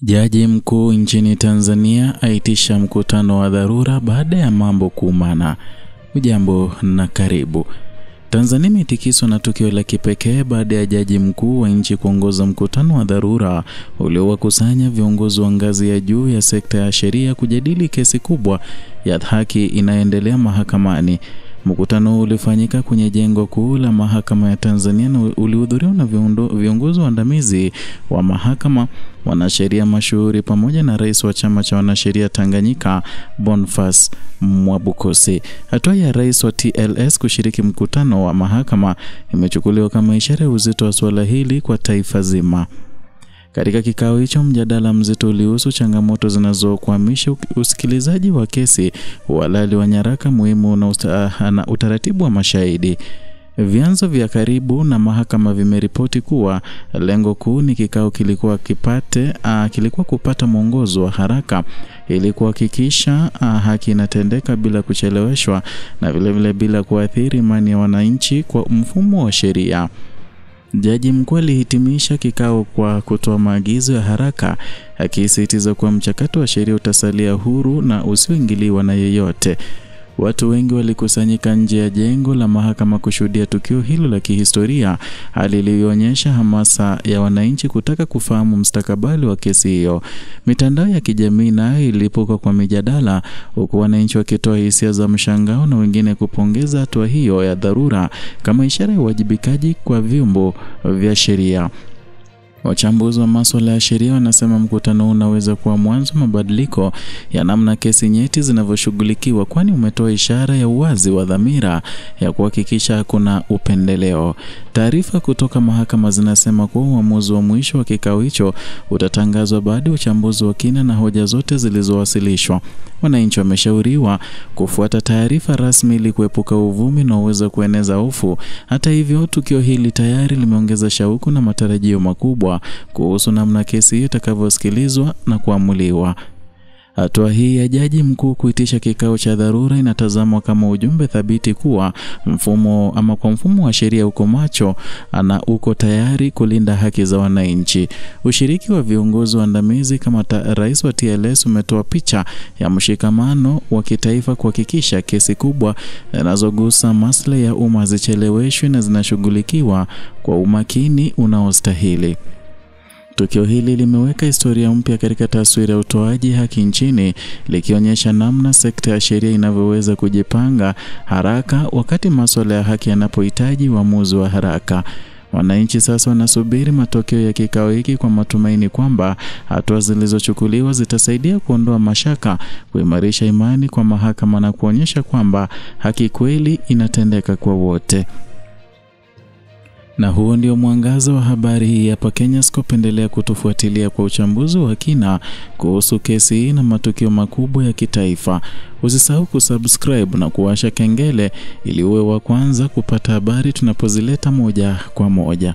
Jaji mkuu nchini Tanzania aitisha mkutano wa dharura baada ya mambo kuumana. Ujambo na karibu. Tanzania imetikiswa na tukio la kipekee baada ya jaji mkuu wa nchi kuongoza mkutano wa dharura uliowakusanya viongozi wa ngazi ya juu ya sekta ya sheria kujadili kesi kubwa ya haki inayoendelea mahakamani. Mkutano ulifanyika kwenye jengo kuu la mahakama ya Tanzania na ulihudhuriwa na viongozi waandamizi wa mahakama, wanasheria mashuhuri pamoja na rais wa chama cha wanasheria Tanganyika Boniface Mwabukusi. Hatua ya rais wa TLS kushiriki mkutano wa mahakama imechukuliwa kama ishara ya uzito wa suala hili kwa taifa zima. Katika kikao hicho, mjadala mzito ulihusu changamoto zinazokwamisha usikilizaji wa kesi, uhalali wa nyaraka muhimu na utaratibu wa mashahidi. Vyanzo vya karibu na mahakama vimeripoti kuwa lengo kuu ni kikao kilikuwa kupata mwongozo wa haraka ili kuhakikisha haki inatendeka bila kucheleweshwa na vile bila kuathiri imani ya wananchi kwa mfumo wa sheria. Jaji mkuu alihitimisha kikao kwa kutoa maagizo ya haraka, akisisitiza kuwa mchakato wa sheria utasalia huru na usioingiliwa na yeyote. Watu wengi walikusanyika nje ya jengo la mahakama kushuhudia tukio hilo la kihistoria, hali iliyoonyesha hamasa ya wananchi kutaka kufahamu mustakabali wa kesi hiyo. Mitandao ya kijamii nayo ilipuka kwa mijadala, huku wananchi wakitoa hisia za mshangao na wengine kupongeza hatua hiyo ya dharura kama ishara ya uwajibikaji kwa vyombo vya sheria. Wachambuzi wa masuala ya sheria wanasema mkutano unaweza kuwa mwanzo mabadiliko ya namna kesi nyeti zinavyoshughulikiwa, kwani umetoa ishara ya uwazi wa dhamira ya kuhakikisha hakuna upendeleo. Taarifa kutoka mahakama zinasema kuwa uamuzi wa mwisho wa kikao hicho utatangazwa baada ya uchambuzi wa kina na hoja zote zilizowasilishwa. Wananchi wameshauriwa kufuata taarifa rasmi ili kuepuka uvumi na uweza kueneza hofu. Hata hivyo, tukio hili tayari limeongeza shauku na matarajio makubwa kuhusu namna kesi hiyo itakavyosikilizwa na kuamuliwa. Hatua hii ya jaji mkuu kuitisha kikao cha dharura inatazamwa kama ujumbe thabiti kuwa mfumo wa sheria uko macho na uko tayari kulinda haki za wananchi. Ushiriki wa viongozi waandamizi kama rais wa TLS umetoa picha ya mshikamano wa kitaifa kuhakikisha kesi kubwa zinazogusa maslahi ya umma zicheleweshwe na zinashughulikiwa kwa umakini unaostahili. Tukio hili limeweka historia mpya katika taswira ya utoaji haki nchini, likionyesha namna sekta ya sheria inavyoweza kujipanga haraka wakati masuala ya haki yanapohitaji uamuzi wa haraka. Wananchi sasa wanasubiri matokeo ya kikao hiki kwa matumaini kwamba hatua zilizochukuliwa zitasaidia kuondoa mashaka, kuimarisha imani kwa mahakama na kuonyesha kwamba haki kweli inatendeka kwa wote. Na huo ndio mwangaza wa habari hii hapa Kenyascope. Endelea kutufuatilia kwa uchambuzi wa kina kuhusu kesi hii na matukio makubwa ya kitaifa. Usisahau kusubscribe na kuwasha kengele ili uwe wa kwanza kupata habari tunapozileta moja kwa moja.